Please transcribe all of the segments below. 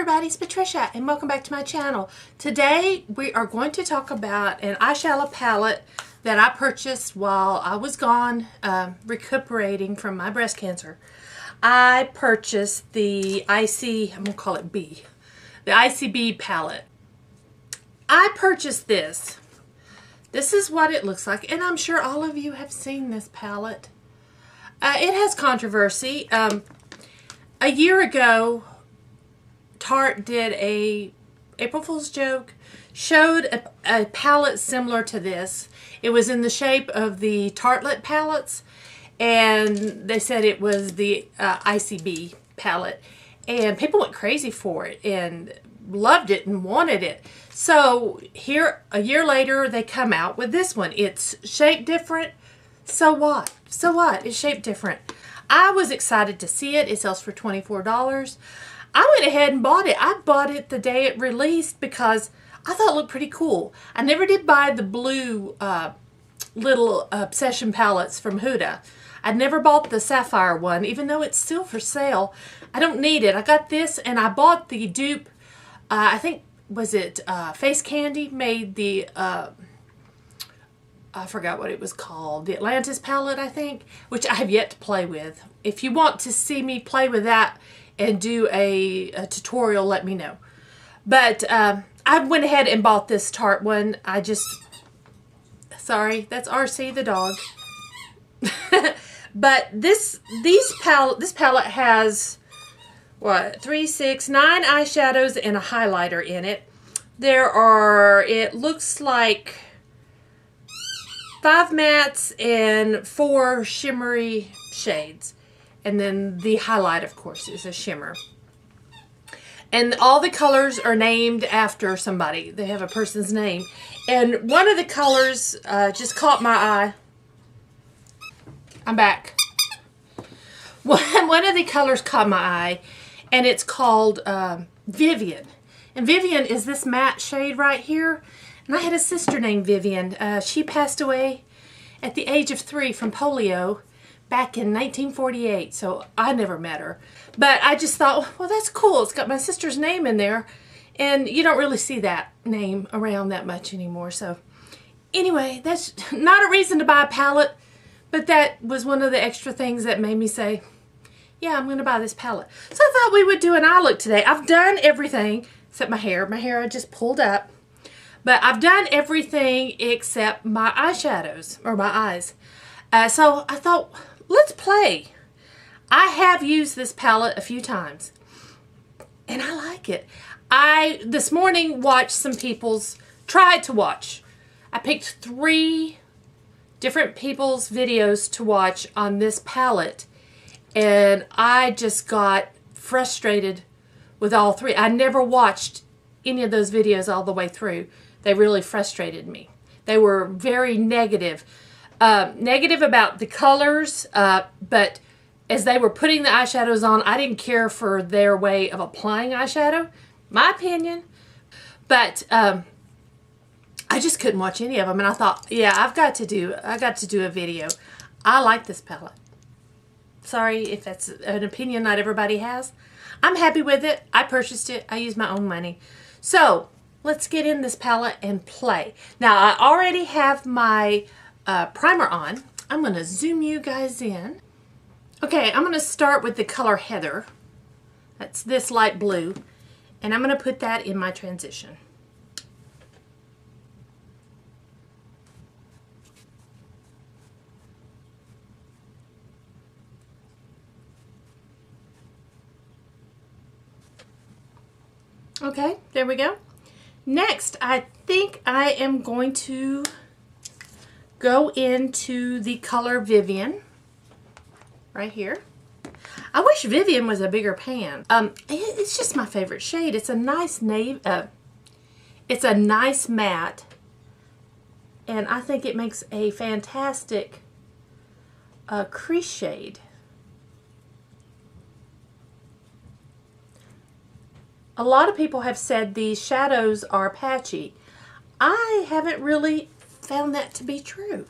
everybody, it's Patricia and welcome back to my channel. Today we are going to talk about an eyeshadow palette that I purchased while I was gone recuperating from my breast cancer. I purchased the Icy, I'm going to call it B, the Icy B palette. I purchased this. This is what it looks like, and I'm sure all of you have seen this palette. It has controversy. A year ago, Tarte did a April Fool's joke, showed a palette similar to this. It was in the shape of the Tartelette palettes, and they said it was the Icy B palette. And people went crazy for it and loved it and wanted it. So here, a year later, they come out with this one. It's shaped different. So what? So what? It's shaped different. I was excited to see it. It sells for $24. I went ahead and bought it. I bought it the day it released because I thought it looked pretty cool. I never did buy the blue little Obsession palettes from Huda. I never bought the Sapphire one, even though it's still for sale. I don't need it. I got this, and I bought the dupe. I think, was it Face Candy made the, I forgot what it was called, the Atlantis palette, I think, which I have yet to play with. If you want to see me play with that and do a tutorial, let me know. But I went ahead and bought this Tarte one. I just, sorry, that's RC the dog. But this palette has, what, 3, 6, 9 eyeshadows and a highlighter in it. There are, it looks like 5 mattes and 4 shimmery shades. And then the highlight, of course, is a shimmer. And all the colors are named after somebody. They have a person's name. And one of the colors just caught my eye. I'm back. One of the colors caught my eye, and it's called Vivian. And Vivian is this matte shade right here. And I had a sister named Vivian. She passed away at the age of 3 from polio back in 1948, so I never met her. But I just thought, well, that's cool. It's got my sister's name in there, and you don't really see that name around that much anymore. So anyway, that's not a reason to buy a palette, but that was one of the extra things that made me say, yeah, I'm going to buy this palette. So I thought we would do an eye look today. I've done everything except my hair. My hair I just pulled up. But I've done everything except my eyeshadows, or my eyes. So I thought, let's play. I have used this palette a few times, and I like it. I, this morning, watched some people's, tried to watch. I picked 3 different people's videos to watch on this palette, and I just got frustrated with all 3. I never watched any of those videos all the way through. They really frustrated me. They were very negative. Negative about the colors, but as they were putting the eyeshadows on, I didn't care for their way of applying eyeshadow. My opinion. But I just couldn't watch any of them, and I thought, yeah, I got to do a video. I like this palette. Sorry if that's an opinion not everybody has. I'm happy with it. I purchased it. I used my own money. So let's get in this palette and play. Now, I already have my primer on. I'm going to zoom you guys in. Okay, I'm going to start with the color Heather. That's this light blue. And I'm going to put that in my transition. Okay, there we go. Next, I think I am going to go into the color Vivian right here. I wish Vivian was a bigger pan. It's just my favorite shade. It's a nice navy. It's a nice matte, and I think it makes a fantastic crease shade. A lot of people have said these shadows are patchy. I haven't really found that to be true.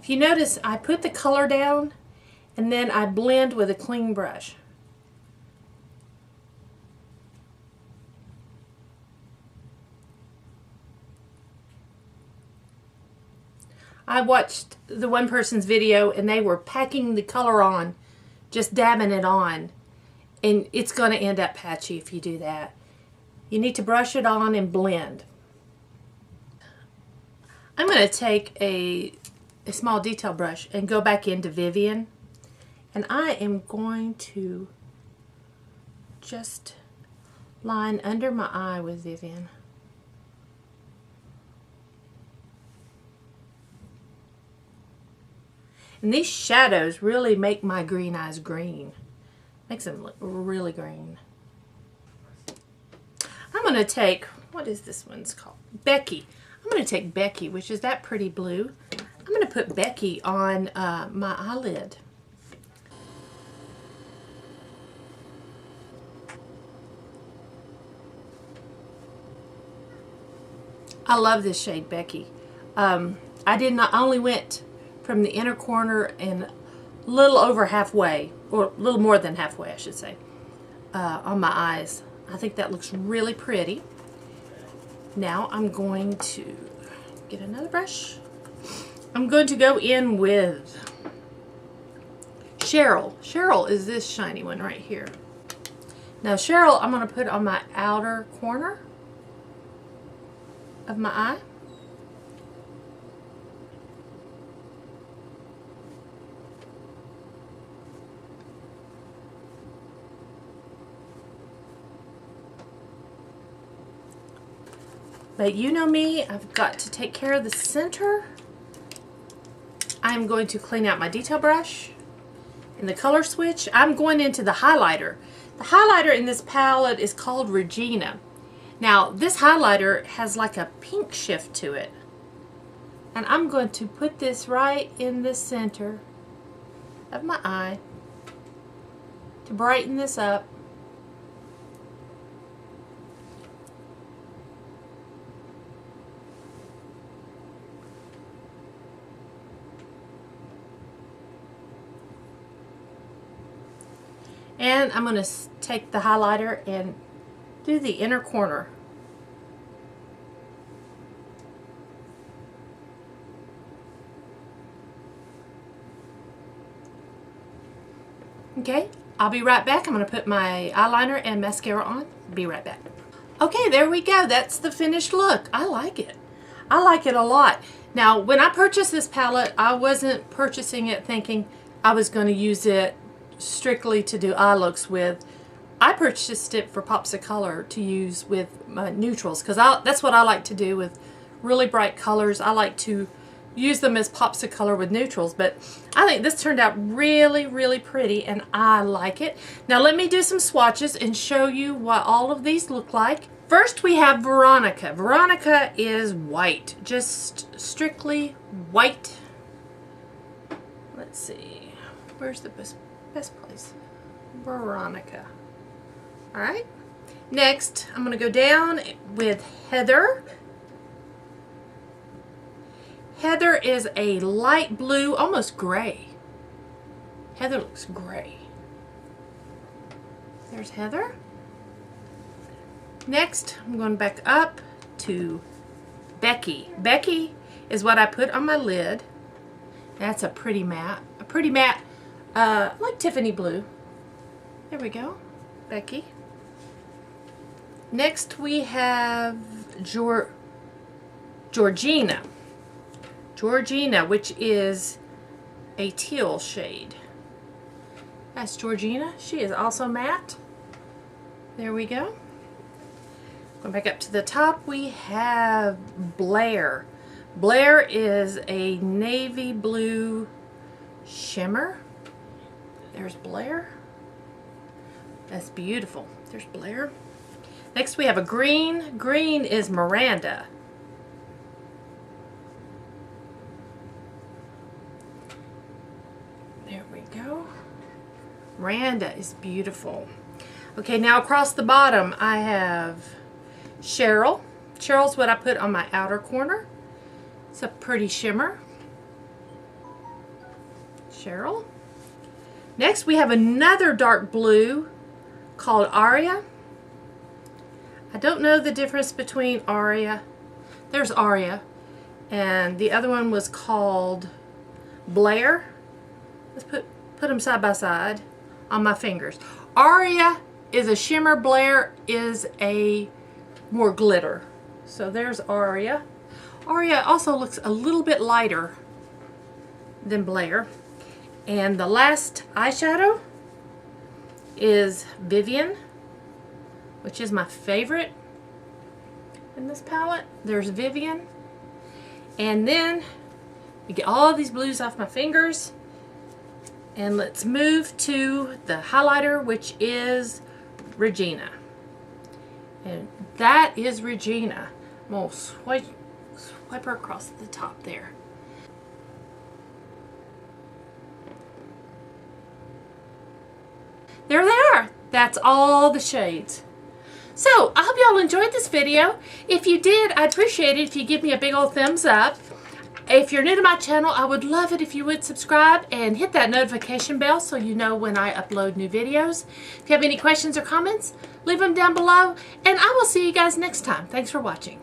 If you notice, I put the color down and then I blend with a clean brush. I watched the one person's video and they were packing the color on, just dabbing it on, and it's going to end up patchy if you do that. You need to brush it on and blend. I'm going to take a small detail brush and go back into Vivian, and I am going to just line under my eye with Vivian. And these shadows really make my green eyes green. Makes them look really green. I'm going to take, what is this one's called? Becky. I'm going to take Becky, which is that pretty blue. I'm going to put Becky on my eyelid. I love this shade, Becky. I only went from the inner corner and a little over halfway, or a little more than halfway, I should say, on my eyes. I think that looks really pretty. Now I'm going to get another brush. I'm going to go in with Cheryl. Cheryl is this shiny one right here. Now Cheryl, I'm going to put on my outer corner of my eye. But you know me, I've got to take care of the center. I'm going to clean out my detail brush and the color switch. I'm going into the highlighter. The highlighter in this palette is called Regina. Now this highlighter has like a pink shift to it. And I'm going to put this right in the center of my eye to brighten this up. And I'm going to take the highlighter and do the inner corner. Okay, I'll be right back. I'm going to put my eyeliner and mascara on. Be right back. Okay, there we go. That's the finished look. I like it. I like it a lot. Now, when I purchased this palette, I wasn't purchasing it thinking I was going to use it strictly to do eye looks with. I purchased it for pops of color to use with my neutrals, because that's what I like to do with really bright colors. I like to use them as pops of color with neutrals, but I think this turned out really, really pretty, and I like it. Now let me do some swatches and show you what all of these look like. First we have Veronica. Veronica is white, just strictly white. Let's see, where's the best place? Veronica. Alright, next I'm going to go down with Heather. Heather is a light blue, almost gray. Heather looks gray. There's Heather. Next, I'm going back up to Becky. Becky is what I put on my lid. That's a pretty matte. A pretty matte, like Tiffany blue. There we go. Becky. Next we have Georgina. Georgina, which is a teal shade. That's Georgina. She is also matte. There we go. Going back up to the top, we have Blair. Blair is a navy blue shimmer. There's Blair. That's beautiful. There's Blair. Next we have a green. Green is Miranda. There we go. Miranda is beautiful. Okay, now across the bottom I have Cheryl. Cheryl's what I put on my outer corner. It's a pretty shimmer. Cheryl. Next we have another dark blue called Aria. I don't know the difference between Aria. There's Aria. And the other one was called Blair. Let's put them side by side on my fingers. Aria is a shimmer. Blair is a more glitter. So there's Aria. Aria also looks a little bit lighter than Blair. And the last eyeshadow is Vivian, which is my favorite in this palette. There's Vivian. And then we get all of these blues off my fingers. And let's move to the highlighter, which is Regina. And that is Regina. I'm going to swipe her across the top there. There they are. That's all the shades. So, I hope y'all enjoyed this video. If you did, I'd appreciate it if you give me a big old thumbs up. If you're new to my channel, I would love it if you would subscribe and hit that notification bell so you know when I upload new videos. If you have any questions or comments, leave them down below, and I will see you guys next time. Thanks for watching.